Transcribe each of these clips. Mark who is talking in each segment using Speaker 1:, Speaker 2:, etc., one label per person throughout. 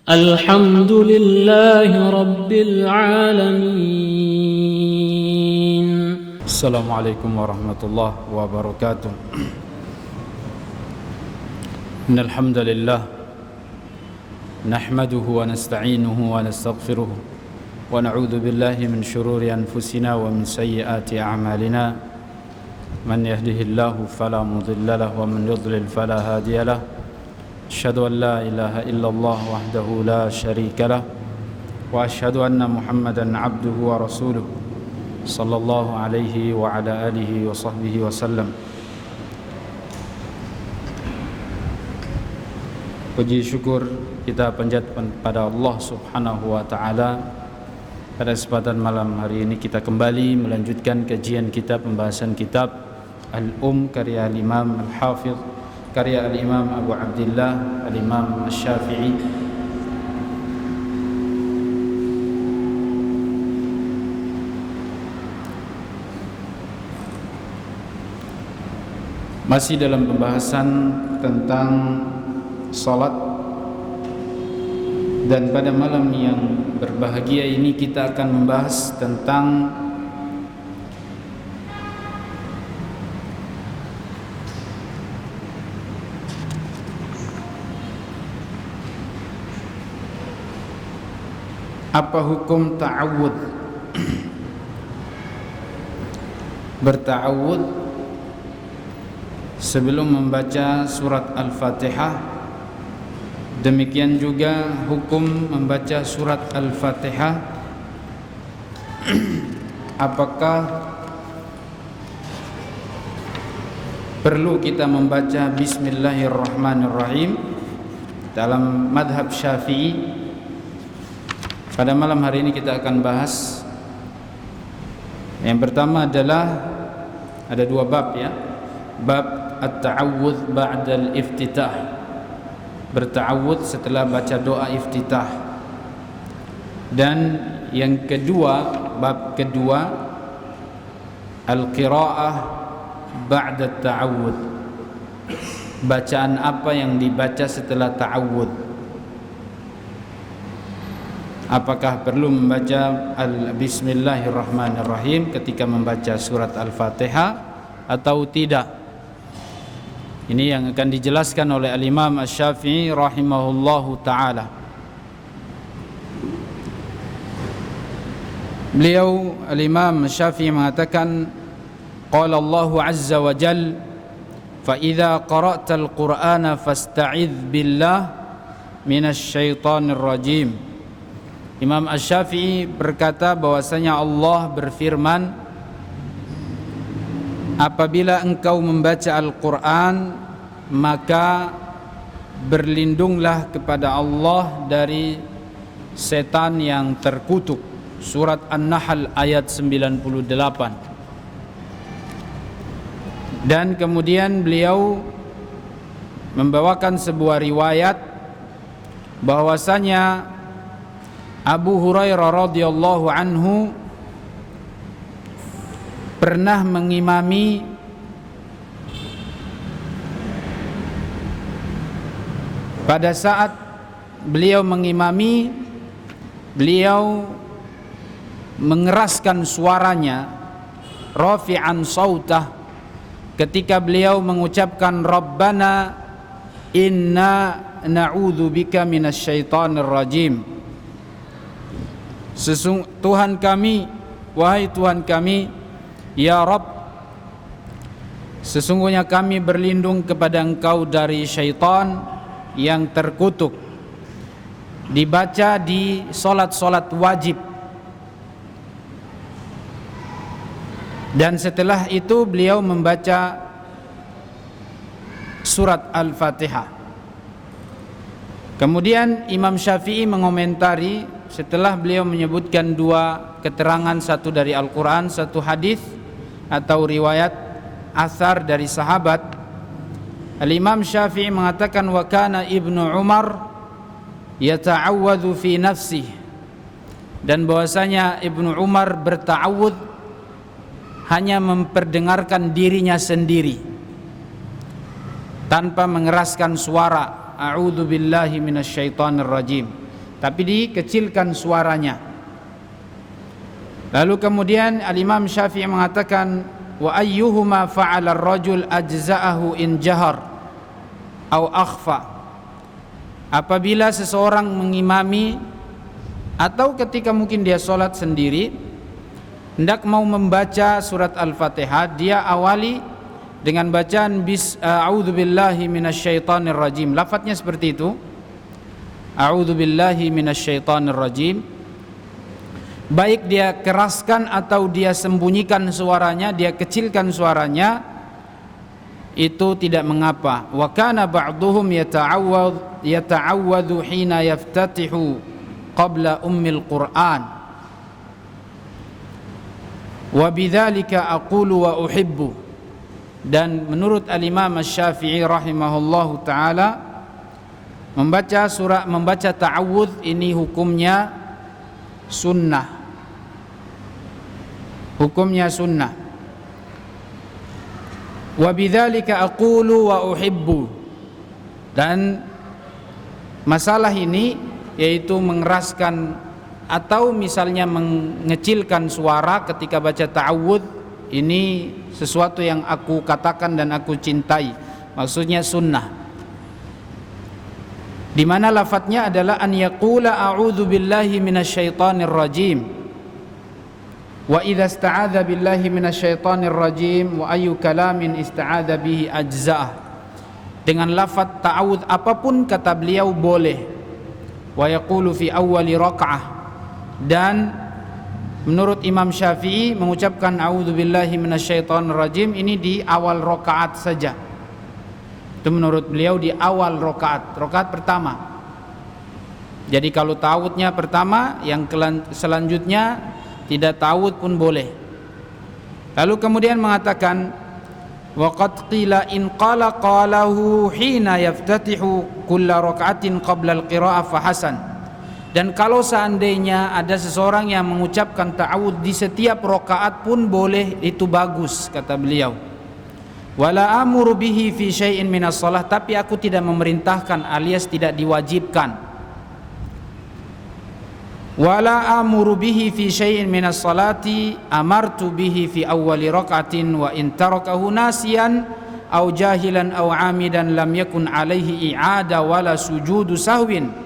Speaker 1: الحمد لله رب العالمين.
Speaker 2: السلام عليكم ورحمة الله وبركاته. إن الحمد لله نحمده ونستعينه ونستغفره ونعوذ بالله من شرور أنفسنا ومن سيئات أعمالنا. من يهده الله فلا مضل له ومن يضلل فلا هادي له. أشهد أن لا إله إلا الله وحده لا شريك له وأشهد أن محمدا عبده ورسوله صلى الله عليه وعلى آله وصحبه وسلم. Puji syukur kita panjatkan pada Allah Subhanahu wa taala. Pada kesempatan malam hari ini kita kembali melanjutkan kajian kitab pembahasan kitab karya Al-Imam Al-Hafidh, karya Al-Imam Abu Abdillah Al-Imam Asy-Syafi'i. Masih dalam pembahasan tentang salat, dan pada malam yang berbahagia ini kita akan membahas tentang apa hukum ta'awud, berta'awud sebelum membaca surat Al-Fatihah. Demikian juga hukum membaca surat Al-Fatihah. Apakah perlu kita membaca Bismillahirrahmanirrahim dalam madhab Syafi'i? Pada malam hari ini kita akan bahas. Yang pertama adalah ada dua bab, ya. Bab at-ta'awudz ba'dal iftitah, berta'awudz setelah baca doa iftitah. Dan yang kedua, bab kedua, al-qiraah ba'da ta'awudz, bacaan apa yang dibaca setelah ta'awudz. Apakah perlu membaca Bismillahirrahmanirrahim ketika membaca surat Al-Fatihah atau tidak? Ini yang akan dijelaskan oleh Al-Imam Asy-Syafi'i rahimahullahu ta'ala. Beliau Al-Imam Asy-Syafi'i mengatakan, qala Allah azza wa jal, fa idza qara'tal Qur'ana fasta'idz billah minasy syaithanir rajim. Imam Asy-Syafi'i berkata bahwasanya Allah berfirman, apabila engkau membaca Al-Quran maka berlindunglah kepada Allah dari setan yang terkutuk. Surat An-Nahl ayat 98. Dan kemudian beliau membawakan sebuah riwayat bahwasanya Abu Hurairah radhiyallahu anhu pernah mengimami pada saat beliau mengimami, beliau mengeraskan suaranya, rafi'an sautah, ketika beliau mengucapkan Rabbana inna na'udzubika minasyaitonir rajim. Tuhan kami, wahai Tuhan kami, ya Rabb, sesungguhnya kami berlindung kepada Engkau dari syaitan yang terkutuk. Dibaca di solat-solat wajib. Dan setelah itu beliau membaca surat Al-Fatihah. Kemudian Imam Syafi'i mengomentari setelah beliau menyebutkan dua keterangan, satu dari Al-Quran, satu hadis atau riwayat asar dari sahabat. Al-Imam Syafi'i mengatakan, wa kana Ibnu Umar yata'awwadhu fi nafsihi, dan bahwasanya Ibnu Umar berta'awudz hanya memperdengarkan dirinya sendiri tanpa mengeraskan suara. A'udzu billahi minasyaitonir rajim. tapi dikecilkan suaranya. Lalu kemudian Al-Imam Syafi'i mengatakan, wa ayyuhuma fa'ala ar-rajul ajza'ahu in jahar au akhfa. Apabila seseorang mengimami atau ketika mungkin dia sholat sendiri, hendak mau membaca surat Al-Fatihah, dia awali dengan bacaan a'udzubillahi minasyaitonir rajim. Lafadznya seperti itu, a'udzubillahi minasyaitonir rajim. Baik dia keraskan atau dia sembunyikan suaranya, dia kecilkan suaranya, itu tidak mengapa. Wa kana ba'duhum yata'awwadhu hina yaftatihu qabla ummil Qur'an. Wa bidzalika aqulu wa uhibbu. Dan menurut Al-Imam Asy-Syafi'i rahimahullahu taala, membaca ta'awudz ini hukumnya sunnah. Hukumnya sunnah. Wa bidzalika aqulu wa uhibbu. Dan masalah ini yaitu mengeraskan atau misalnya mengecilkan suara ketika baca ta'awudz, ini sesuatu yang aku katakan dan aku cintai. Maksudnya sunnah, di mana lafadznya adalah an yaqula a'udzu billahi minasyaitonir rajim wa idza ista'adza billahi minasyaitonir rajim wa ayyu kalamin ista'adza bihi ajza'ah. Dengan lafadz ta'awudz apapun kata beliau boleh. Wa yaqulu fi awwali raka'ah. Dan menurut Imam Syafi'i mengucapkan a'udzubillahi minasyaitonir rajim ini di awal rakaat saja. Itu menurut beliau di awal rakaat pertama. Jadi kalau ta'awudznya pertama, yang selanjutnya tidak ta'awudz pun boleh. Lalu kemudian mengatakan wa qad qila in qala qalahu hina yaftatihu kulla raka'atin qabla al-qira'ah fa hasan. Dan kalau seandainya ada seseorang yang mengucapkan ta'awudz di setiap rakaat pun boleh, itu bagus kata beliau. Wala amuru bihi fi syai'in minas shalah, tapi aku tidak memerintahkan alias tidak diwajibkan. Wala amuru bihi fi syai'in minas salati amartu bihi fi awwali rak'atin wa in tarakahu nasiyan aw jahilan aw amidan lam yakun alaihi i'ada wala sujudu sahwin.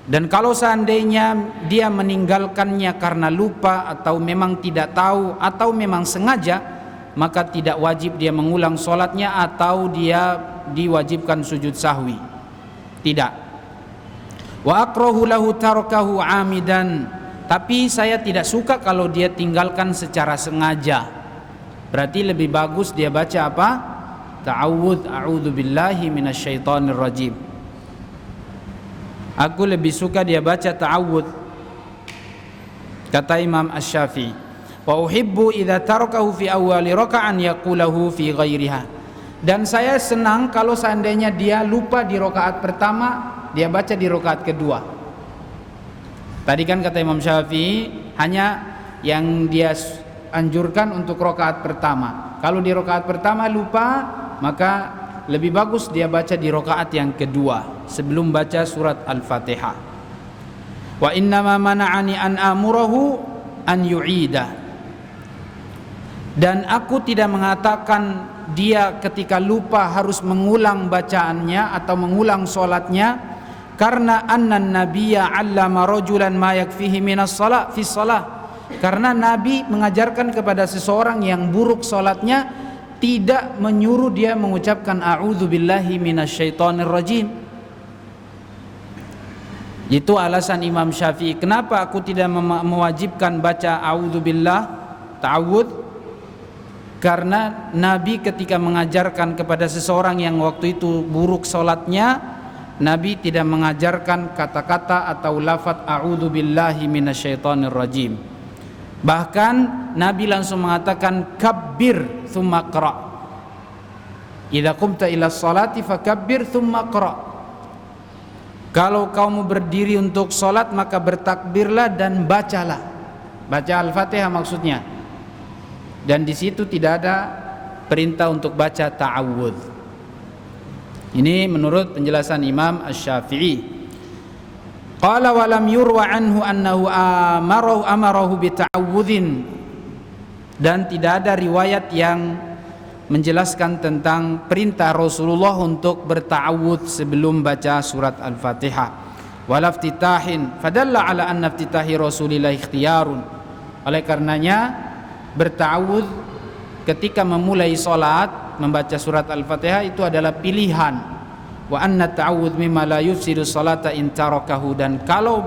Speaker 2: Dan kalau seandainya dia meninggalkannya karena lupa atau memang tidak tahu atau memang sengaja, maka tidak wajib dia mengulang sholatnya atau dia diwajibkan sujud sahwi. Tidak. Wa akrahu lahu tarakahu amidan, tapi saya tidak suka kalau dia tinggalkan secara sengaja. Berarti lebih bagus dia baca apa? Ta'awudz, a'udzubillahi minasyaitonir rajim. Aku lebih suka dia baca ta'awudz, kata Imam Asy-Syafi'i. Wa uhibbu idza tarakahu fi awwali raka'an yaqulahu fi ghairiha. Dan saya senang kalau seandainya dia lupa di rakaat pertama, dia baca di rakaat kedua. Tadi kan kata Imam Syafi'i hanya yang dia anjurkan untuk rakaat pertama. Kalau di rakaat pertama lupa, maka lebih bagus dia baca di rakaat yang kedua sebelum baca surat Al-Fatihah. Wa innama mana'ani an amurahu an yu'ida. Dan aku tidak mengatakan dia ketika lupa harus mengulang bacaannya atau mengulang sholatnya, karena annan nabiyya 'allama rajulan ma yakfihi minas shalah fi shalah. Karena Nabi mengajarkan kepada seseorang yang buruk sholatnya, tidak menyuruh dia mengucapkan a'udzubillahi minasyaitonir rajim. Itu alasan Imam Syafi'i, kenapa aku tidak mewajibkan baca a'udzubillah ta'awudz? Karena Nabi ketika mengajarkan kepada seseorang yang waktu itu buruk sholatnya, Nabi tidak mengajarkan kata-kata atau lafadz a'udzubillahi minasyaitonir rajim. Bahkan Nabi langsung mengatakan kabbir tsumma qra. Idza qumta ila sholati fakabbir tsumma qra. Kalau kamu berdiri untuk sholat maka bertakbirlah dan bacalah. Baca Al-Fatihah maksudnya. Dan di situ tidak ada perintah untuk baca ta'awudz. Ini menurut penjelasan Imam Asy-Syafi'i. Qala wa lam yurwa anhu annahu amarahu bita'awudzin, dan tidak ada riwayat yang menjelaskan tentang perintah Rasulullah untuk berta'awudz sebelum baca surat Al-Fatihah. Wala iftitahin fadalla ala anna iftitahi Rasulillah ikhtiyarun. Oleh karenanya berta'awudz ketika memulai salat membaca surat Al-Fatihah itu adalah pilihan. Wa anna ta'awudz mimma la yufsidu salata in tarakahu, dan kalau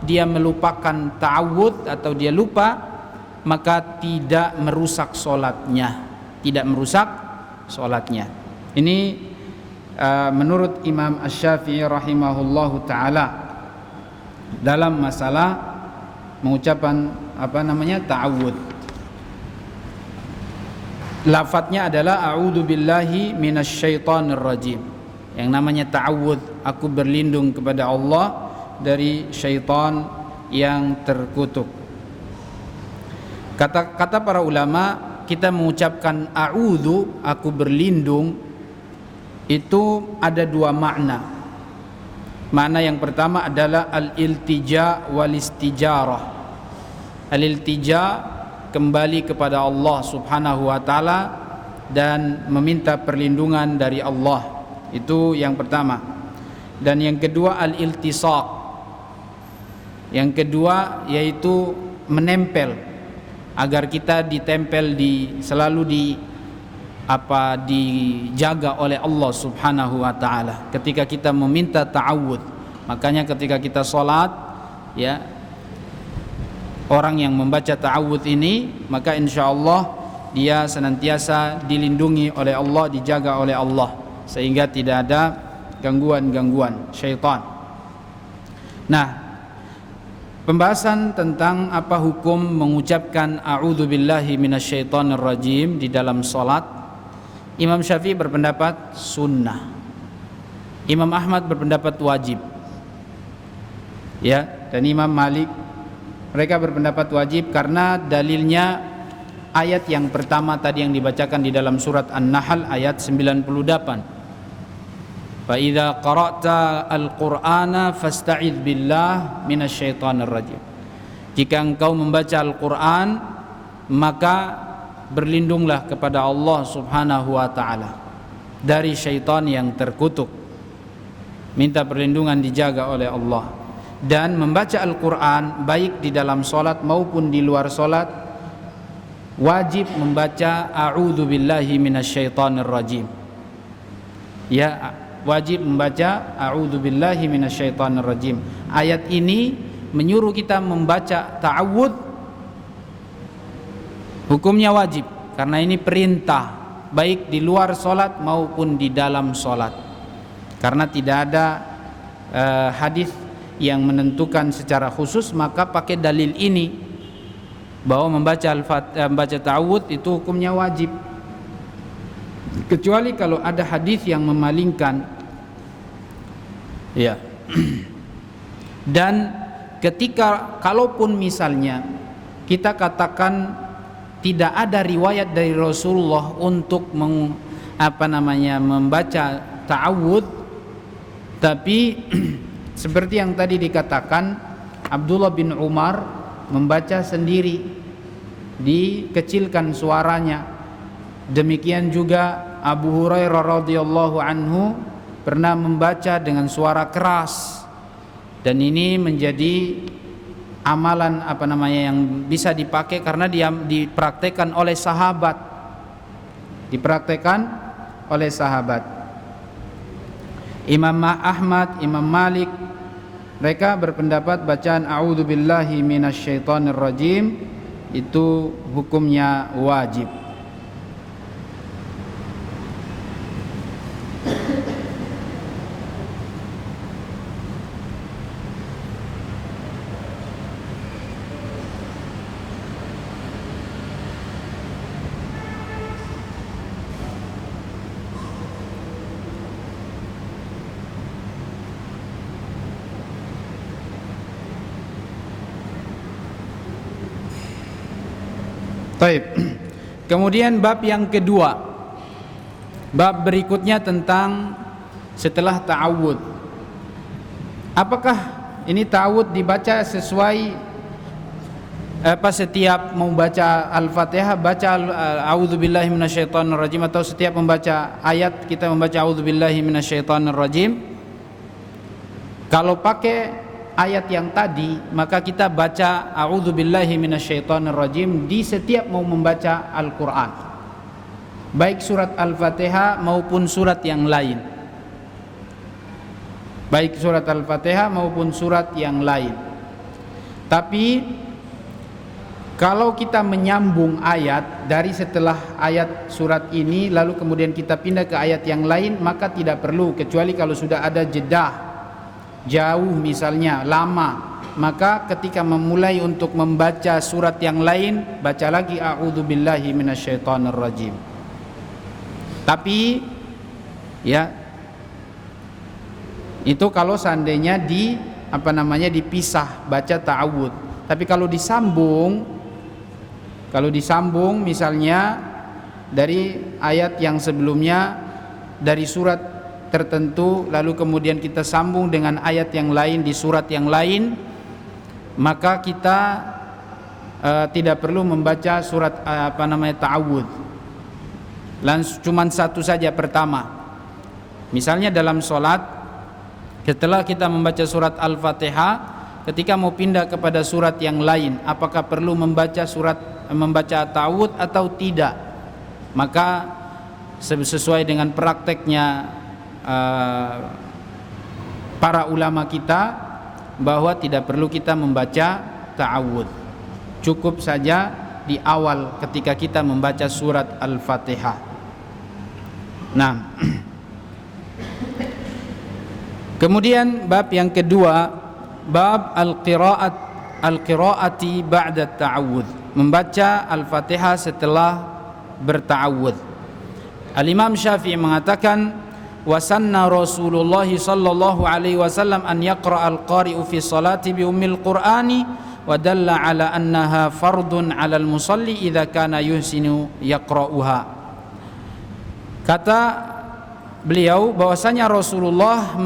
Speaker 2: dia melupakan ta'awudz atau dia lupa maka tidak merusak salatnya. Tidak merusak sholatnya. Ini menurut Imam Asy-Syafi'i rahimahullahu taala dalam masalah mengucapkan ta'awudz. Lafadznya adalah a'udzu billahi minasyaitonir rajim. Yang namanya ta'awudz, aku berlindung kepada Allah dari syaitan yang terkutuk. Kata para ulama, kita mengucapkan a'udzu, aku berlindung, itu ada dua makna. Makna yang pertama adalah al-iltija wal istijarah. Al-iltija, kembali kepada Allah Subhanahu wa taala dan meminta perlindungan dari Allah. Itu yang pertama. Dan yang kedua al-iltisaq. Yang kedua yaitu menempel, agar kita ditempel selalu dijaga oleh Allah Subhanahu wa taala ketika kita meminta ta'awudz. Makanya ketika kita salat, ya, orang yang membaca ta'awudz ini, maka insyaallah dia senantiasa dilindungi oleh Allah, dijaga oleh Allah, sehingga tidak ada gangguan-gangguan syaitan. Nah, pembahasan tentang apa hukum mengucapkan a'udzu billahi minasyaitonir rajim di dalam salat. Imam Syafi'i berpendapat sunnah. Imam Ahmad berpendapat wajib. Ya, dan Imam Malik mereka berpendapat wajib karena dalilnya ayat yang pertama tadi yang dibacakan di dalam surat An-Nahl ayat 98. Fa idza qara'ta al-Qur'ana fasta'idz billah minasyaitonir rajim. Jika engkau membaca Al-Qur'an, maka berlindunglah kepada Allah Subhanahu wa taala dari syaitan yang terkutuk. Minta perlindungan, dijaga oleh Allah. Dan membaca Al-Qur'an baik di dalam salat maupun di luar salat wajib membaca a'udzu billahi minasyaitonir rajim. Ya, wajib membaca a'udzu billahi minasyaitonir rajim. Ayat ini menyuruh kita membaca ta'awudz, hukumnya wajib karena ini perintah baik di luar salat maupun di dalam salat. Karena tidak ada hadis yang menentukan secara khusus, maka pakai dalil ini bahwa membaca ta'awudz itu hukumnya wajib. Kecuali kalau ada hadis yang memalingkan, ya. Dan kalaupun misalnya kita katakan tidak ada riwayat dari Rasulullah untuk membaca ta'awudz, tapi seperti yang tadi dikatakan, Abdullah bin Umar membaca sendiri, dikecilkan suaranya. Demikian juga Abu Hurairah radhiyallahu anhu pernah membaca dengan suara keras, dan ini menjadi amalan yang bisa dipakai karena dia dipraktekkan oleh sahabat. Imam Ahmad, Imam Malik mereka berpendapat bacaan a'udzu billahi minasyaitonir rajim itu hukumnya wajib. Baik. Kemudian bab yang kedua, bab berikutnya tentang setelah ta'awudz. Apakah ini ta'awudz dibaca sesuai setiap mau baca Al-Fatihah baca a'udzubillahi minasyaitonirrajim, atau setiap membaca ayat kita membaca a'udzubillahi minasyaitonirrajim. Kalau pakai ayat yang tadi maka kita baca a'udzubillahi minasyaitonirrajim di setiap mau membaca Al-Qur'an, baik surat Al-Fatihah maupun surat yang lain. Baik surat Al-Fatihah maupun surat yang lain. Tapi kalau kita menyambung ayat dari setelah ayat surat ini lalu kemudian kita pindah ke ayat yang lain, maka tidak perlu, kecuali kalau sudah ada jeda jauh misalnya lama, maka ketika memulai untuk membaca surat yang lain baca lagi a'udzubillahi minasyaitonirrajim. Tapi ya itu kalau seandainya dipisah baca ta'awudz. Tapi kalau disambung misalnya dari ayat yang sebelumnya dari surat tertentu lalu kemudian kita sambung dengan ayat yang lain di surat yang lain, maka kita tidak perlu membaca surat ta'awudz. Cuman satu saja pertama. Misalnya dalam sholat, setelah kita membaca surat Al-Fatihah, ketika mau pindah kepada surat yang lain, apakah perlu membaca ta'awudz atau tidak? Maka sesuai dengan prakteknya para ulama kita bahwa tidak perlu kita membaca ta'awudz, cukup saja di awal ketika kita membaca surat Al-Fatihah. Nah, kemudian bab yang kedua, bab al-qiraati ba'da ta'awudz, membaca Al-Fatihah setelah berta'awudz. Al-Imam Syafi'i mengatakan wasanna Rasulullah sallallahu alaihi wasallam an yaqra al-qari'u fi salati bi ummil qur'ani wa dalla ala annaha fardun 'ala al-musalli idza kana yuhsinu yaqra'uha. Kata beliau bahwasanya Rasulullah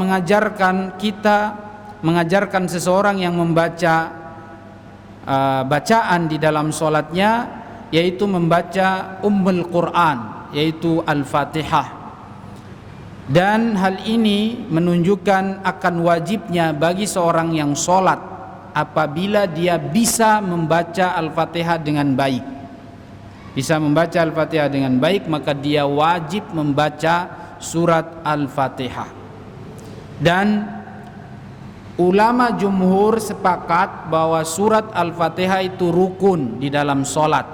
Speaker 2: mengajarkan seseorang yang membaca bacaan di dalam salatnya, yaitu membaca ummul Qur'an, yaitu Al-Fatihah. Dan hal ini menunjukkan akan wajibnya bagi seorang yang sholat apabila dia bisa membaca Al-Fatihah dengan baik. Bisa membaca Al-Fatihah dengan baik, maka dia wajib membaca surat Al-Fatihah. Dan ulama jumhur sepakat bahwa surat Al-Fatihah itu rukun di dalam sholat,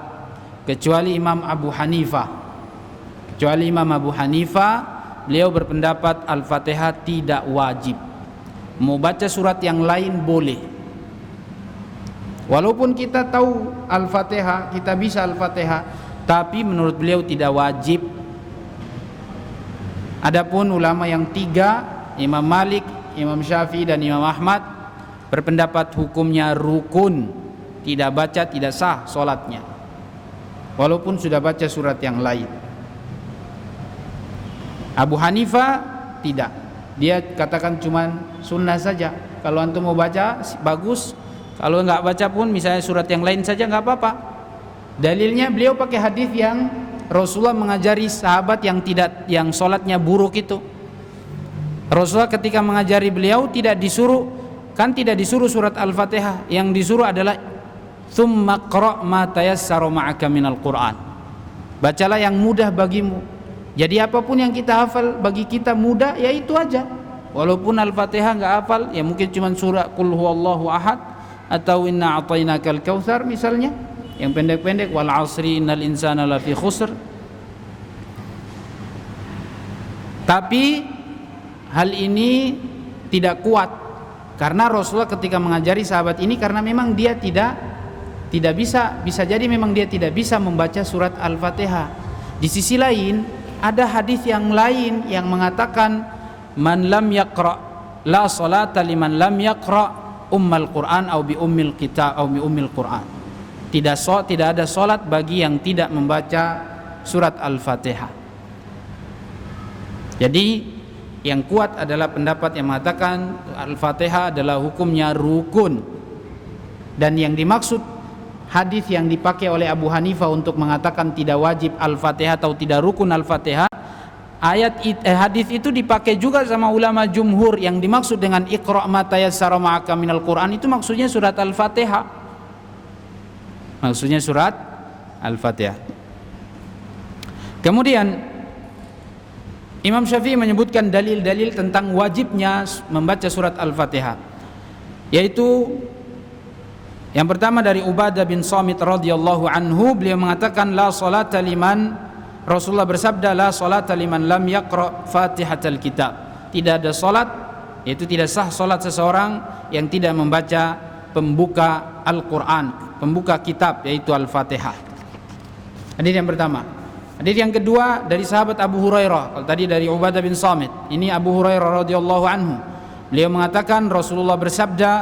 Speaker 2: kecuali Imam Abu Hanifah. Beliau berpendapat Al-Fatihah tidak wajib. Mau baca surat yang lain boleh. Walaupun kita tahu Al-Fatihah, kita bisa Al-Fatihah, tapi menurut beliau tidak wajib. Adapun ulama yang tiga, Imam Malik, Imam Syafi'i dan Imam Ahmad, berpendapat hukumnya rukun. Tidak baca tidak sah sholatnya, walaupun sudah baca surat yang lain. Abu Hanifah tidak, dia katakan cuman sunnah saja. Kalau antum mau baca bagus, kalau enggak baca pun misalnya surat yang lain saja enggak apa-apa. Dalilnya beliau pakai hadis yang Rasulullah mengajari sahabat yang sholatnya buruk itu. Rasulullah ketika mengajari beliau tidak disuruh surat Al-Fatihah, yang disuruh adalah tsumma qra' ma tayassara ma'aka minal Qur'an. Bacalah yang mudah bagimu. Jadi apapun yang kita hafal bagi kita mudah, ya itu aja. Walaupun Al-Fatihah enggak hafal, ya mungkin cuma surah Qul huwallahu ahad atau inna a'tainakal kautsar misalnya, yang pendek-pendek, wal 'asri innal insana lafi khusr. Tapi hal ini tidak kuat karena Rasulullah ketika mengajari sahabat ini, karena memang dia tidak bisa jadi memang dia tidak bisa membaca surat Al-Fatihah. Di sisi lain ada hadis yang lain yang mengatakan man lam yaqra la salata liman lam yaqra ummal Qur'an au bi ummil kitab au bi ummil Qur'an. Tidak ada salat bagi yang tidak membaca surat Al-Fatihah. Jadi Yang kuat adalah pendapat yang mengatakan Al-Fatihah adalah hukumnya rukun. Dan yang dimaksud hadis yang dipakai oleh Abu Hanifah untuk mengatakan tidak wajib Al-Fatihah atau tidak rukun Al-Fatihah, hadis itu dipakai juga sama ulama jumhur. Yang dimaksud dengan Iqra' ma tayassara ma'aka minal Qur'an itu maksudnya surat Al-Fatihah. Maksudnya surat Al-Fatihah. Kemudian Imam Syafi'i menyebutkan dalil-dalil tentang wajibnya membaca surat Al-Fatihah, yaitu yang pertama dari Ubadah bin Samit radhiyallahu anhu, beliau mengatakan la salata liman, Rasulullah bersabda la salata liman lam yaqra Fatihatal Kitab. Tidak ada salat, yaitu tidak sah salat seseorang yang tidak membaca pembuka Al-Qur'an, pembuka kitab, yaitu Al-Fatihah. Hadis yang pertama. Hadis yang kedua dari sahabat Abu Hurairah. Kalau tadi dari Ubadah bin Samit, ini Abu Hurairah radhiyallahu anhu. Beliau mengatakan Rasulullah bersabda,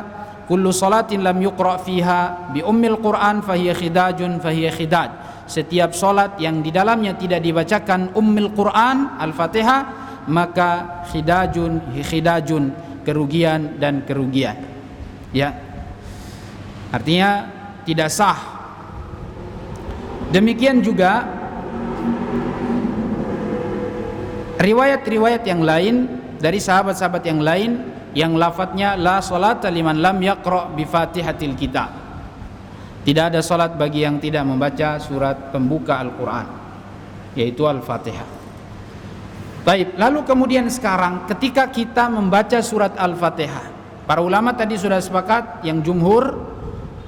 Speaker 2: kullu salatin lam yuqra fiha bi ummil Qur'an fahiya khidajun fahiya khidaj. Setiap salat yang di dalamnya tidak dibacakan ummil Qur'an, Al-Fatihah, maka khidajun, kerugian dan kerugian. Ya. Artinya tidak sah. Demikian juga riwayat-riwayat yang lain dari sahabat-sahabat yang lain yang lafadznya la salata liman lam yaqra bi Fatihatil Kitab. Tidak ada salat bagi yang tidak membaca surat pembuka Al-Qur'an, yaitu Al-Fatihah. Baik, lalu kemudian sekarang ketika kita membaca surat Al-Fatihah, para ulama tadi sudah sepakat yang jumhur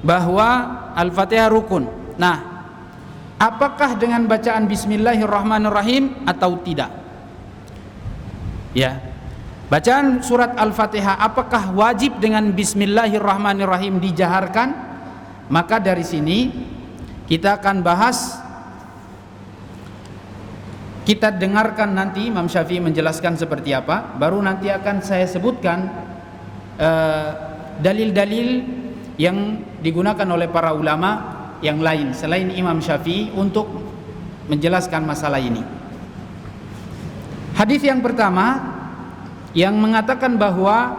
Speaker 2: bahwa Al-Fatihah rukun. Nah, apakah dengan bacaan Bismillahirrahmanirrahim atau tidak? Ya. Bacaan surat Al-Fatihah apakah wajib dengan Bismillahirrahmanirrahim dijaharkan? Maka dari sini kita akan bahas, kita dengarkan nanti Imam Syafi'i menjelaskan seperti apa, baru nanti akan saya sebutkan dalil-dalil yang digunakan oleh para ulama yang lain selain Imam Syafi'i untuk menjelaskan masalah ini. Hadis yang pertama yang mengatakan bahwa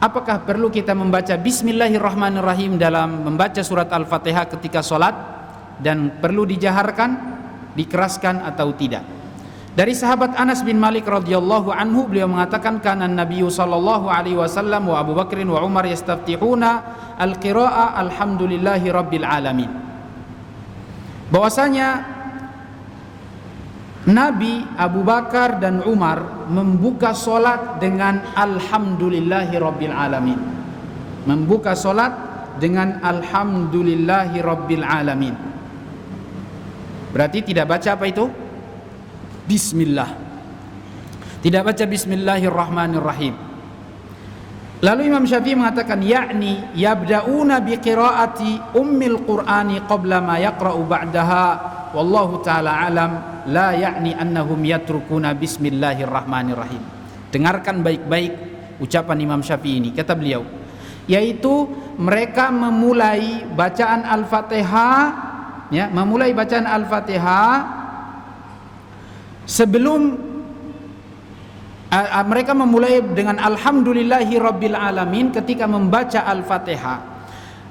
Speaker 2: apakah perlu kita membaca Bismillahirrahmanirrahim dalam membaca surat Al-Fatihah ketika sholat, dan perlu dijaharkan, dikeraskan atau tidak. Dari sahabat Anas bin Malik radhiyallahu anhu, beliau mengatakan kana Nabi sallallahu alaihi wasallam wa Abu Bakr wa Umar yastaftihuna al-qira'a alhamdulillahi rabbil alamin. Bahwasanya Nabi, Abu Bakar dan Umar membuka solat dengan alhamdulillahi rabbil alamin. Membuka solat dengan alhamdulillahi rabbil alamin. Berarti tidak baca apa itu? Bismillah. Tidak baca Bismillahirrahmanirrahim. Lalu Imam Syafi'i mengatakan yakni yabda'una biqiraati ummil Qur'ani qabla ma yaqra'u ba'daha, wallahu ta'ala alam, la yakni annahum yatrukuna Bismillahirrahmanirrahim. Dengarkan baik-baik ucapan Imam Syafi'i ini, kata beliau, yaitu mereka memulai bacaan Al-Fatihah, ya, memulai bacaan Al-Fatihah sebelum mereka memulai dengan alhamdulillahi rabbil alamin ketika membaca Al-Fatihah.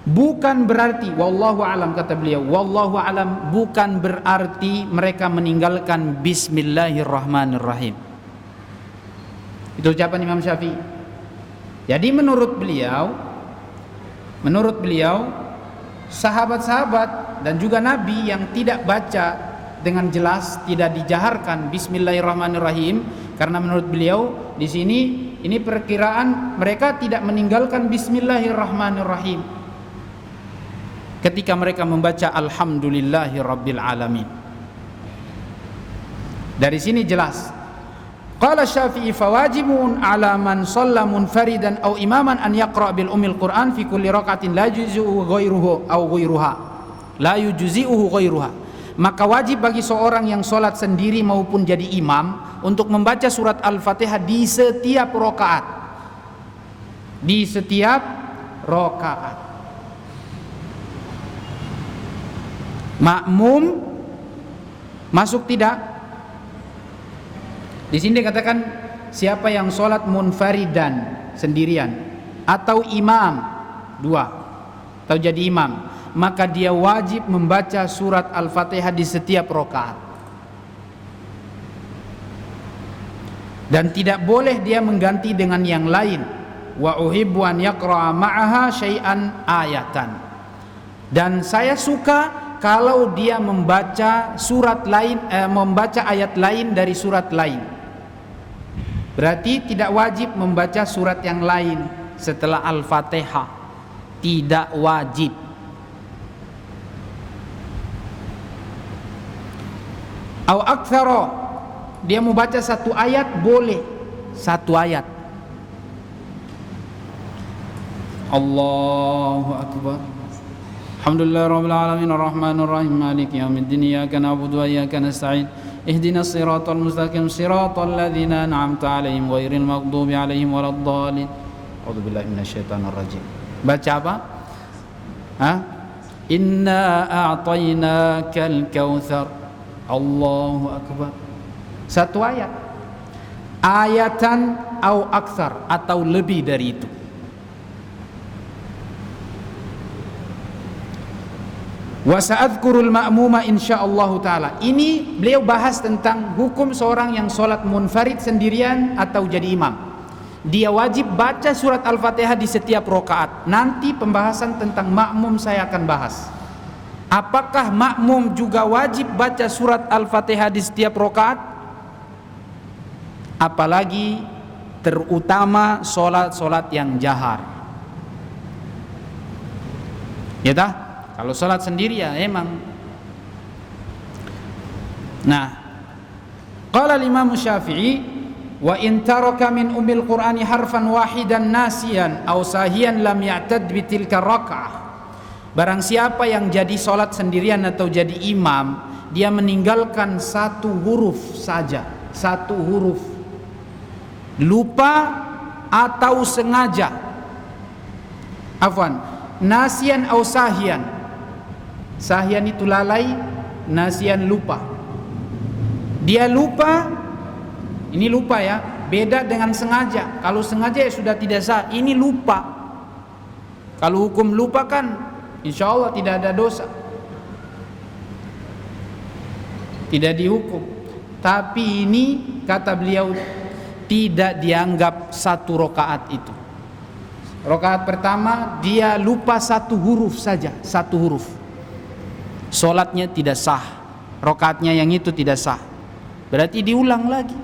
Speaker 2: Bukan berarti, wallahu alam, kata beliau, wallahu alam, bukan berarti mereka meninggalkan Bismillahirrahmanirrahim. Itu ucapan Imam Syafi'i. Jadi menurut beliau sahabat-sahabat dan juga Nabi yang tidak baca dengan jelas, tidak dijaharkan Bismillahirrahmanirrahim, karena menurut beliau di sini ini perkiraan mereka tidak meninggalkan Bismillahirrahmanirrahim ketika mereka membaca alhamdulillahi rabbil alamin. Dari sini jelas. Qala Syafi'i fawajibun ala man shalla munfaridan aw imaman an yaqra bil ummil Qur'an fi kulli rakatin la yujzi'uhu ghairuhu aw ghairuha. La yujzi'uhu ghairuha. Maka wajib bagi seorang yang sholat sendiri maupun jadi imam untuk membaca surat Al-Fatihah di setiap rakaat. Di setiap rakaat. Makmum masuk tidak? Di sini dikatakan siapa yang sholat munfaridan sendirian atau imam dua atau jadi imam, maka dia wajib membaca surat Al-Fatihah di setiap rakaat. Dan tidak boleh dia mengganti dengan yang lain. Wa uhibbu an yaqra'a ma'aha syai'an ayatan. Dan saya suka kalau dia membaca surat lain, membaca ayat lain dari surat lain. Berarti tidak wajib membaca surat yang lain setelah Al-Fatihah. Tidak wajib. Au aktsara, dia mau baca satu ayat boleh, satu ayat. Allahu akbar. Alhamdulillahirabbil alamin arrahmanir rahim maliki yaumiddin iyyaka na'budu wa iyyaka nasta'in ihdinas siratal mustaqim siratal ladzina an'amta 'alaihim ghairil maghdubi 'alaihim waladdallin. A'udzubillahi minasyaitonir rajim. Baca apa? Inna a'tainakal kautsar. Allahu akbar. Satu ayat, ayatan au aksar, atau lebih dari itu. Wa sa'adhkurul ma'muma insyaallah taala. Ini beliau bahas tentang hukum seorang yang sholat munfarid sendirian atau jadi imam. Dia wajib baca surat Al-Fatihah di setiap rakaat. Nanti pembahasan tentang makmum saya akan bahas. Apakah makmum juga wajib baca surat Al-Fatihah di setiap rakaat? Apalagi terutama solat yang jahar. Ya dah, kalau solat sendiri ya emang. Nah, qala Imam Syafi'i, wa in taraka min umil Qur'ani harfan wahidan nasiyan aw sahiyan lam ya'tad bi tilka raka'ah. Barang siapa yang jadi solat sendirian atau jadi imam, dia meninggalkan satu huruf saja, satu huruf, lupa atau sengaja, afwan, nasian atau sahian. Sahian itu lalai, nasian lupa. Dia lupa, ini lupa ya, beda dengan sengaja. Kalau sengaja ya sudah tidak sah, ini lupa. Kalau hukum lupa kan insya Allah tidak ada dosa, tidak dihukum. Tapi ini kata beliau tidak dianggap satu rakaat itu. Rakaat pertama dia lupa satu huruf saja, satu huruf, solatnya tidak sah, rakaatnya yang itu tidak sah, berarti diulang lagi.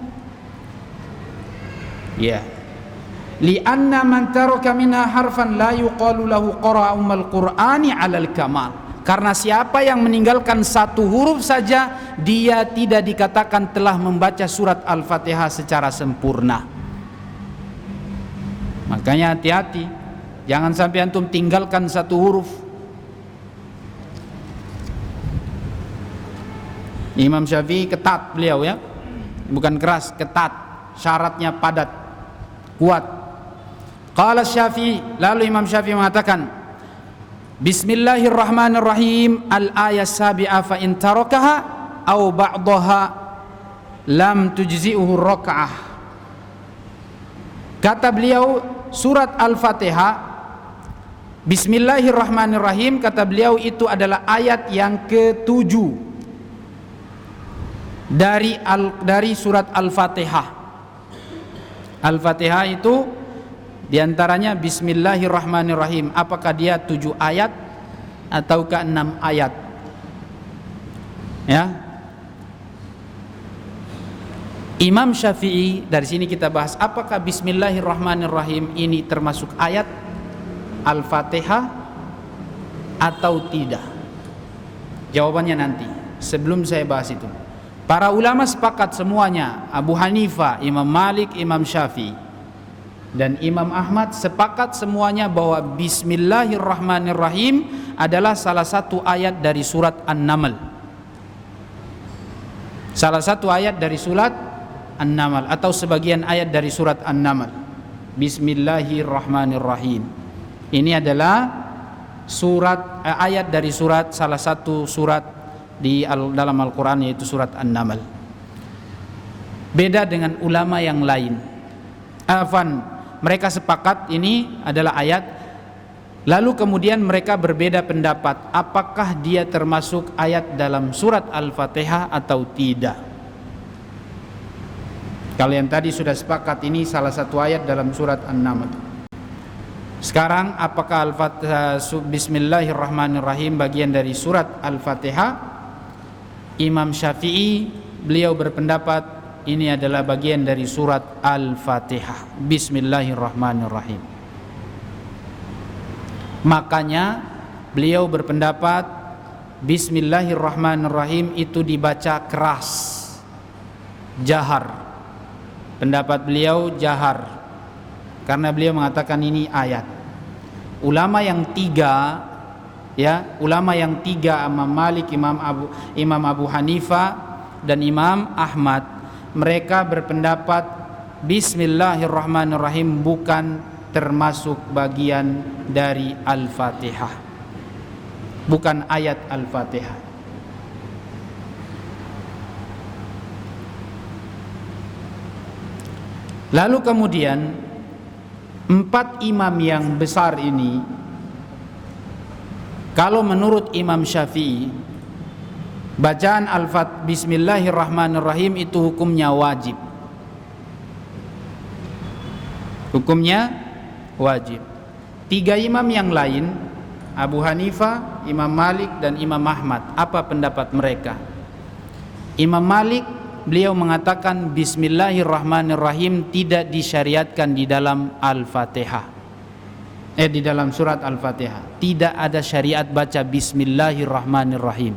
Speaker 2: Ya, li'anna man taraka minha harfan la yuqalu lahu qara'a ummal qur'ani 'alal kamal. Karena siapa yang meninggalkan satu huruf saja, dia tidak dikatakan telah membaca surat Al-Fatihah secara sempurna. Makanya hati-hati, jangan sampai antum tinggalkan satu huruf. Imam Syafi'i ketat beliau ya, bukan keras, ketat, syaratnya padat, kuat. Qala Syafi'i, lalu Imam Syafi'i mengatakan, Bismillahirrahmanirrahim, al-ayat sabi'ah fa in tarakaha au ba'daha lam tujzi'uhu raka'ah. Kata beliau, surat Al-Fatihah Bismillahirrahmanirrahim, kata beliau itu adalah ayat yang ke-7 dari surat Al-Fatihah. Al-Fatihah itu diantaranya Bismillahirrahmanirrahim. Apakah dia 7 ayat ataukah 6 ayat? Ya. Imam Syafi'i, dari sini kita bahas apakah Bismillahirrahmanirrahim ini termasuk ayat Al-Fatihah atau tidak. Jawabannya nanti, sebelum saya bahas itu. Para ulama sepakat semuanya, Abu Hanifah, Imam Malik, Imam Syafi'i dan Imam Ahmad sepakat semuanya bahwa Bismillahirrahmanirrahim adalah salah satu ayat dari surat An-Naml. Salah satu ayat dari surat An-Naml atau sebagian ayat dari surat An-Naml. Bismillahirrahmanirrahim. Ini adalah ayat dari surat, salah satu surat dalam Al-Quran, yaitu surat An-Naml. Beda dengan ulama yang lain. mereka sepakat ini adalah ayat. Lalu kemudian mereka berbeda pendapat, apakah dia termasuk ayat dalam surat Al-Fatihah atau tidak. Kalian tadi sudah sepakat ini salah satu ayat dalam surat An-Naml. Sekarang apakah Al-Fatihah Bismillahirrahmanirrahim bagian dari surat Al-Fatihah? Imam Syafi'i beliau berpendapat ini adalah bagian dari surat Al-Fatihah. Bismillahirrahmanirrahim. Makanya beliau berpendapat Bismillahirrahmanirrahim itu dibaca keras, jahar. Pendapat beliau jahar, karena beliau mengatakan ini ayat. Ulama yang tiga, ulama yang tiga, Imam Malik, Imam Abu Hanifah dan Imam Ahmad, mereka berpendapat Bismillahirrahmanirrahim bukan termasuk bagian dari Al-Fatihah, bukan ayat Al-Fatihah. Lalu kemudian 4 imam yang besar ini, kalau menurut Imam Syafi'i, bacaan Al-Fatihah Bismillahirrahmanirrahim itu hukumnya wajib. Hukumnya wajib. 3 imam yang lain, Abu Hanifah, Imam Malik dan Imam Ahmad, apa pendapat mereka? Imam Malik beliau mengatakan Bismillahirrahmanirrahim tidak disyariatkan di dalam Al-Fatihah. Di dalam surat Al-Fatihah tidak ada syariat baca Bismillahirrahmanirrahim.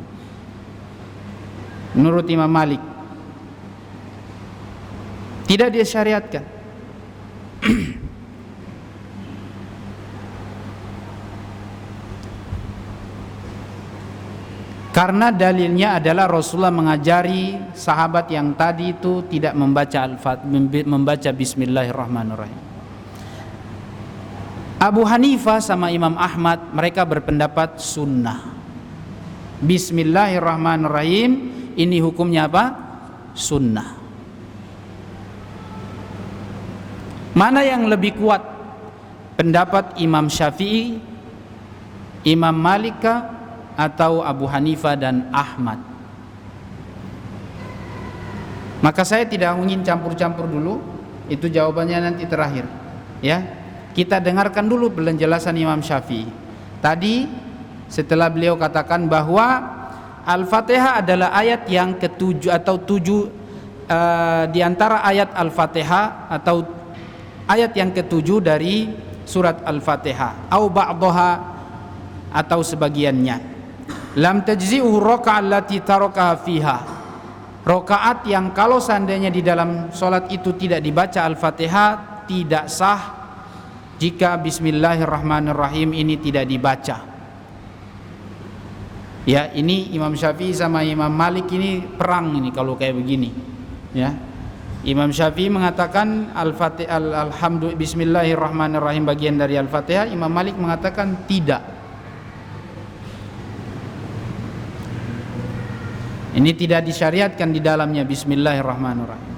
Speaker 2: Menurut Imam Malik tidak disyariatkan. Karena dalilnya adalah Rasulullah mengajari sahabat yang tadi itu tidak membaca Bismillahirrahmanirrahim. Abu Hanifah sama Imam Ahmad mereka berpendapat sunnah. Bismillahirrahmanirrahim ini hukumnya apa? Sunnah. Mana yang lebih kuat? Pendapat Imam Syafi'i, Imam Malik atau Abu Hanifah dan Ahmad? Maka saya tidak ingin campur-campur dulu, itu jawabannya nanti terakhir. Ya, kita dengarkan dulu penjelasan Imam Syafi'i. Tadi setelah beliau katakan bahwa Al-Fatihah adalah ayat yang ke-7 atau 7 di antara ayat Al-Fatihah atau ayat yang ke-7 dari surat Al-Fatihah, au ba'daha atau sebagiannya. Lam tajzi'uhu raka'at allati tarakaha fiha. Rakaat yang kalau seandainya di dalam salat itu tidak dibaca Al-Fatihah tidak sah jika Bismillahirrahmanirrahim ini tidak dibaca. Ya, ini Imam Syafi'i sama Imam Malik ini perang ini kalau kayak begini. Ya. Imam Syafi'i mengatakan Al-Fatihah Bismillahirrahmanirrahim bagian dari Al-Fatihah. Imam Malik mengatakan tidak. Ini tidak disyariatkan di dalamnya Bismillahirrahmanirrahim.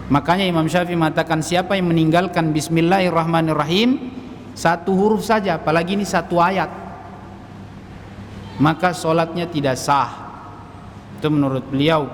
Speaker 2: Makanya Imam Syafi'i mengatakan siapa yang meninggalkan Bismillahirrahmanirrahim satu huruf saja, apalagi ini satu ayat, maka sholatnya tidak sah. Itu menurut beliau.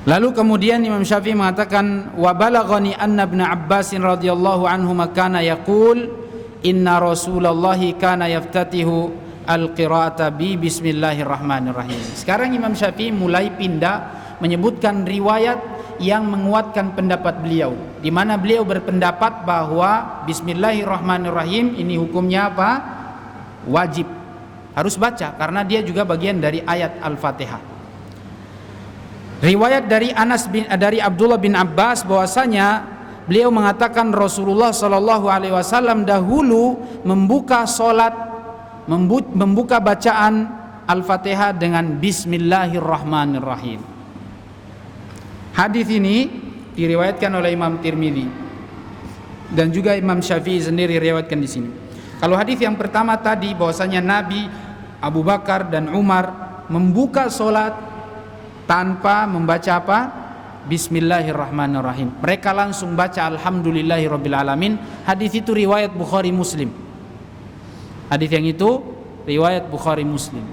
Speaker 2: Lalu kemudian Imam Syafi'i mengatakan wa balaghani anna Ibnu Abbas radhiyallahu anhu kana yaqul inna Rasulullah kana yaftatihu al-qira'ata bi bismillahirrahmanirrahim. Sekarang Imam Syafi'i mulai pindah menyebutkan riwayat yang menguatkan pendapat beliau, di mana beliau berpendapat bahwa bismillahirrahmanirrahim ini hukumnya apa? Wajib, harus baca karena dia juga bagian dari ayat Al-Fatihah. Riwayat dari dari Abdullah bin Abbas bahwasanya beliau mengatakan Rasulullah Shallallahu Alaihi Wasallam dahulu membuka solat, membuka bacaan Al-Fatihah dengan Bismillahirrahmanirrahim. Hadis ini diriwayatkan oleh Imam Tirmidzi dan juga Imam Syafi'i sendiri riwayatkan di sini. Kalau hadis yang pertama tadi bahwasanya Nabi, Abu Bakar dan Umar membuka solat tanpa membaca apa? Bismillahirrahmanirrahim. Mereka langsung baca alhamdulillahirrabbilalamin. Hadis itu riwayat Bukhari Muslim. Hadis yang itu riwayat Bukhari Muslim.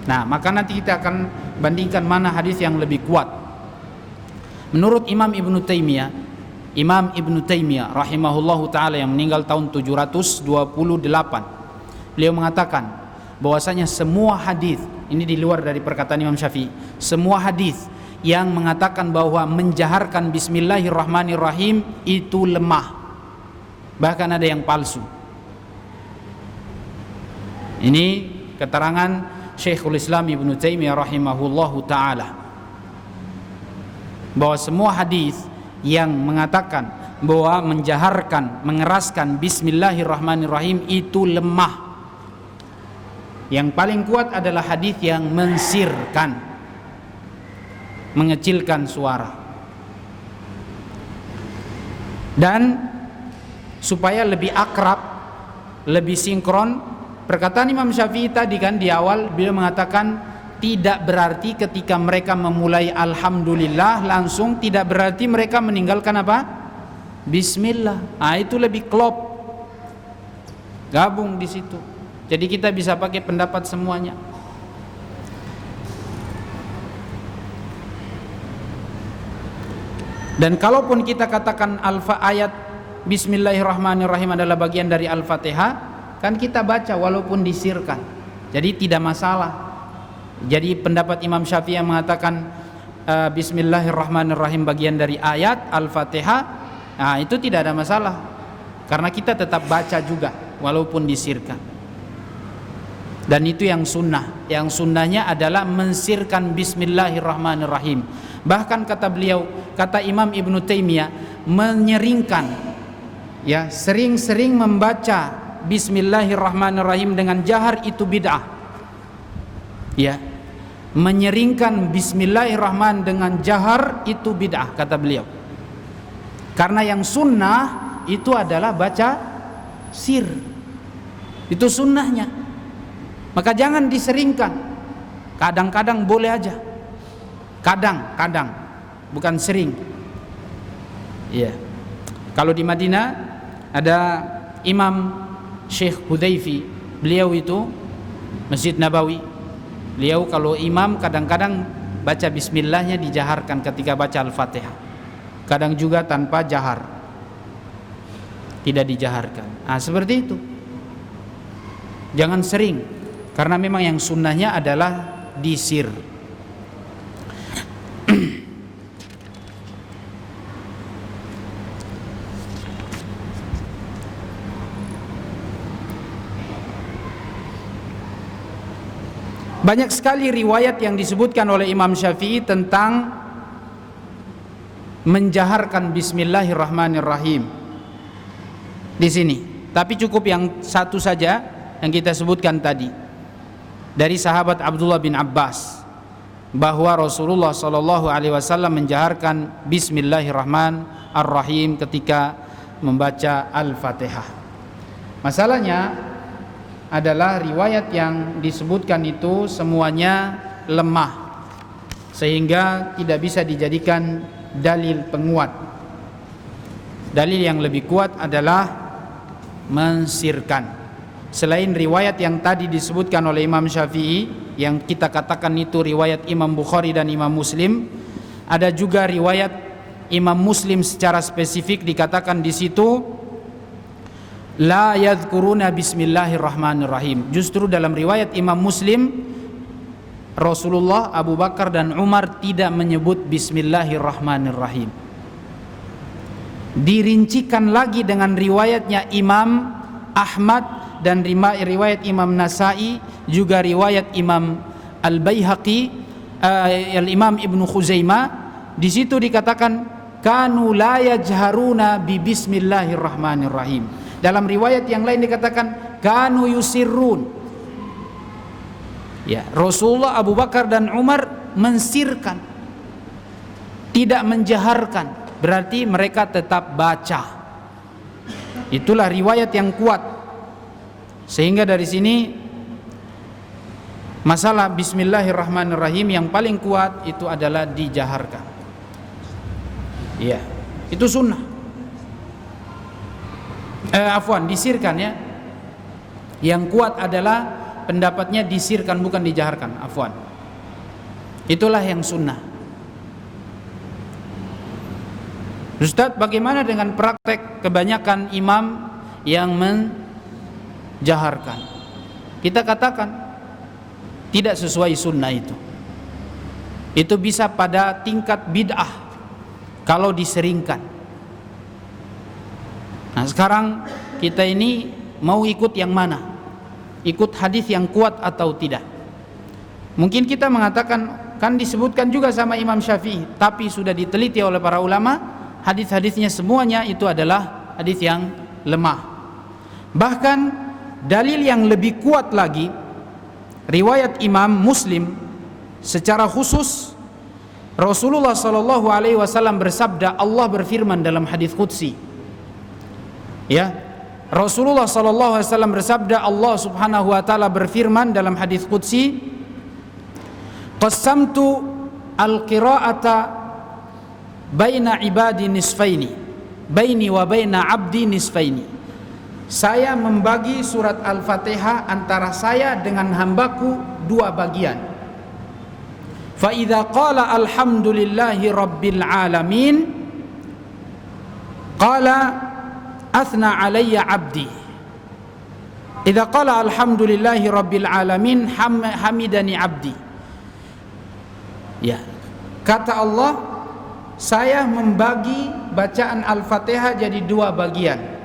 Speaker 2: Nah, maka nanti kita akan bandingkan mana hadis yang lebih kuat. Menurut Imam Ibnu Taimiyah rahimahullahu taala yang meninggal tahun 728, beliau mengatakan bahwasanya semua hadis, ini di luar dari perkataan Imam Syafi'i, semua hadis yang mengatakan bahwa menjaharkan bismillahirrahmanirrahim itu lemah, bahkan ada yang palsu. Ini keterangan Syekhul Islam Ibnu Taimiyah rahimahullahu taala, bahwa semua hadis yang mengatakan bahwa menjaharkan, mengeraskan bismillahirrahmanirrahim itu lemah. Yang paling kuat adalah hadis yang mensirkan, mengecilkan suara. Dan supaya lebih akrab, lebih sinkron, perkataan Imam Syafi'i tadi kan di awal beliau mengatakan tidak berarti ketika mereka memulai alhamdulillah langsung tidak berarti mereka meninggalkan apa? Bismillah. Ah, itu lebih klop. Gabung di situ. Jadi kita bisa pakai pendapat semuanya. Dan kalaupun kita katakan ayat Bismillahirrahmanirrahim adalah bagian dari Al-Fatihah, kan kita baca walaupun disirkan. Jadi tidak masalah. Jadi pendapat Imam Syafi'i yang mengatakan Bismillahirrahmanirrahim bagian dari ayat Al-Fatihah, nah itu tidak ada masalah. Karena kita tetap baca juga walaupun disirkan. Dan itu yang sunnah. Yang sunnahnya adalah mensirkan Bismillahirrahmanirrahim. Bahkan kata beliau, kata Imam Ibnu Taimiyah, menyeringkan, ya, sering-sering membaca Bismillahirrahmanirrahim dengan jahar itu bid'ah. Ya, menyeringkan Bismillahirrahmanirrahim dengan jahar itu bid'ah, kata beliau. Karena yang sunnah itu adalah baca sir. Itu sunnahnya. Maka jangan diseringkan. Kadang-kadang boleh aja. Kadang-kadang, bukan sering. Iya. Kalau di Madinah ada Imam Syekh Hudayfi, beliau itu Masjid Nabawi. Beliau kalau imam kadang-kadang baca bismillahnya dijaharkan ketika baca Al-Fatihah. Kadang juga tanpa jahar. Tidak dijaharkan. Nah, seperti itu. Jangan sering. Karena memang yang sunnahnya adalah disir. Banyak sekali riwayat yang disebutkan oleh Imam Syafi'i tentang menjaharkan Bismillahirrahmanirrahim di sini. Tapi cukup yang satu saja yang kita sebutkan tadi dari sahabat Abdullah bin Abbas, bahwa Rasulullah SAW menjaharkan Bismillahirrahmanirrahim ketika membaca Al-Fatihah. Masalahnya adalah riwayat yang disebutkan itu semuanya lemah, sehingga tidak bisa dijadikan dalil penguat. Dalil yang lebih kuat adalah mensirkan. Selain riwayat yang tadi disebutkan oleh Imam Syafi'i, yang kita katakan itu riwayat Imam Bukhari dan Imam Muslim, ada juga riwayat Imam Muslim secara spesifik dikatakan di situ la yadhkuruna bismillahirrahmanirrahim. Justru dalam riwayat Imam Muslim, Rasulullah, Abu Bakar dan Umar tidak menyebut bismillahirrahmanirrahim. Dirincikan lagi dengan riwayatnya Imam Ahmad dan riwayat Imam Nasai, juga riwayat Imam Al-Baihaqi, Al-Imam Ibnu Khuzaimah. Di situ dikatakan kanu la yajharuna bi bismillahirrahmanirrahim. Dalam riwayat yang lain dikatakan kanu yusirrun. Ya, Rasulullah, Abu Bakar dan Umar mensirkan, tidak menjaharkan. Berarti mereka tetap baca. Itulah riwayat yang kuat. Sehingga dari sini Masalah bismillahirrahmanirrahim yang paling kuat itu adalah dijaharkan. Iya, itu sunnah. Disirkan ya. Yang kuat adalah pendapatnya disirkan bukan dijaharkan. Itulah yang sunnah. Ustadz, bagaimana dengan praktek kebanyakan imam yang menjaharkan? Kita katakan tidak sesuai sunnah itu. Itu bisa pada tingkat bid'ah kalau diseringkan. Nah, sekarang kita ini mau ikut yang mana? Ikut hadis yang kuat atau tidak? Mungkin kita mengatakan, kan disebutkan juga sama Imam Syafi'i, tapi sudah diteliti oleh para ulama, hadis-hadisnya semuanya itu adalah hadis yang lemah. Bahkan dalil yang lebih kuat lagi, riwayat Imam Muslim secara khusus, Rasulullah sallallahu alaihi wasallam bersabda, Allah berfirman dalam hadis qudsi. Ya, Rasulullah sallallahu alaihi wasallam bersabda, Allah Subhanahu wa taala berfirman dalam hadis qudsi, "Qassamtu al-qira'ata baina ibadi nisfaini, baini wa baina 'abdi nisfaini." Saya membagi surat Al-Fatihah antara saya dengan hambaku dua bagian. Fa idza qala alhamdulillahi rabbil alamin qala athna alayya 'abdi. Idza qala alhamdulillahi rabbil alamin hamidani 'abdi. Ya, kata Allah, saya membagi bacaan Al-Fatihah jadi dua bagian.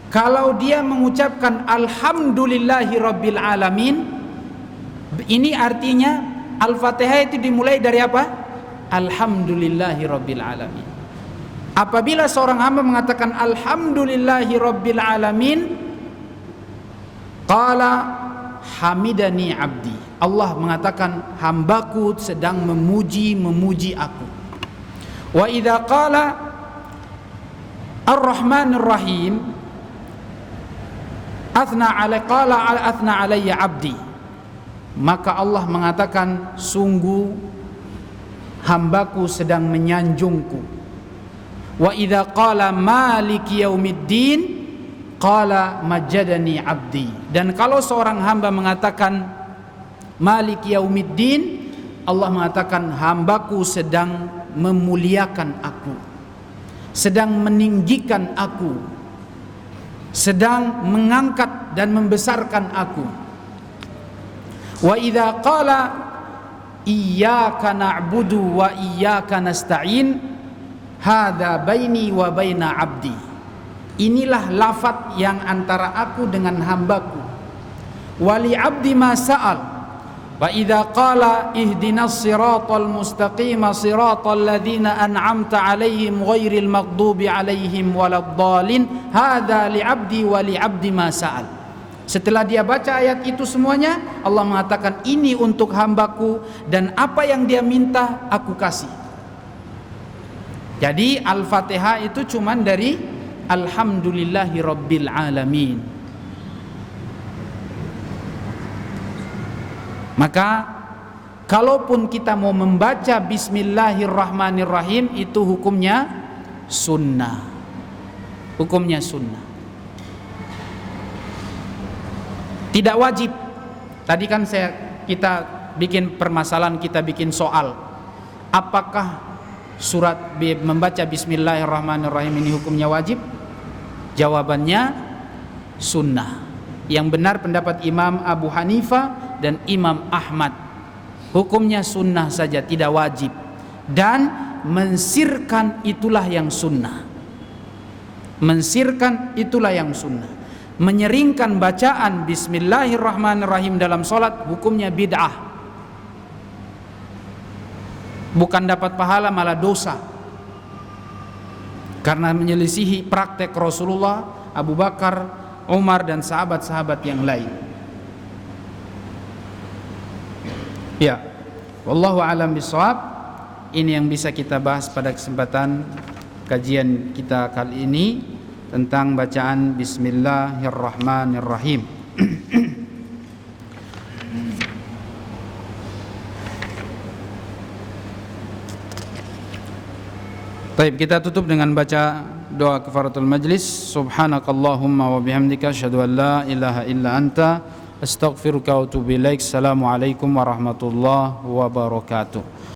Speaker 2: Kalau dia mengucapkan alhamdulillahi rabbil alamin, ini artinya Al-Fatihah itu dimulai dari apa? Alhamdulillahi rabbil alamin. Apabila seorang hamba mengatakan alhamdulillahi rabbil alamin, qala hamidani abdi. Allah mengatakan hambaku sedang memuji aku. Wa idza qala ar-rahmanir rahim athna alayya abdi, maka Allah mengatakan sungguh hambaku sedang menyanjungku. Wa idza qala maliki yaumiddin qala majadani abdi, dan kalau seorang hamba mengatakan maliki yaumiddin, Allah mengatakan hambaku sedang memuliakan aku, sedang meninggikan aku, sedang mengangkat dan membesarkan aku. Wa idza qala iyyaka na'budu wa iyyaka nasta'in hadza baini wa baina 'abdi. Inilah lafaz yang antara aku dengan hambaku. Wa li 'abdi ma sa'al. Wa idza qala ihdinas siratal mustaqim siratal ladzina an'amta 'alaihim ghairil maghdubi 'alaihim waladdallin hadza li'abdi wa li'abdi ma sa'al. Setelah dia baca ayat itu semuanya, Allah mengatakan ini untuk hambaku dan apa yang dia minta aku kasih. Jadi Al-Fatihah itu cuman dari alhamdulillahi rabbil alamin. Maka kalaupun kita mau membaca bismillahirrahmanirrahim, itu hukumnya sunnah. Hukumnya sunnah. Tidak wajib. Tadi kan kita bikin permasalahan, kita bikin soal. Apakah membaca bismillahirrahmanirrahim ini hukumnya wajib? Jawabannya sunnah. Yang benar pendapat Imam Abu Hanifah dan Imam Ahmad, hukumnya sunnah saja, tidak wajib. Dan mensirkan itulah yang sunnah. Mensirkan itulah yang sunnah. Menyeringkan bacaan bismillahirrahmanirrahim dalam sholat hukumnya bid'ah. Bukan dapat pahala, malah dosa. Karena menyelisihi praktek Rasulullah, Abu Bakar, Umar dan sahabat-sahabat yang lain. Ya, wallahu a'lam bishawab. Ini yang bisa kita bahas pada kesempatan kajian kita kali ini tentang bacaan bismillahirrahmanirrahim. Baik, kita tutup dengan baca doa kafaratul majlis. Subhanakallahumma wa bihamdika asyhadu an la ilaha illa anta astaghfiruka wa atubu ilaik. Assalamualaikum warahmatullahi wabarakatuh.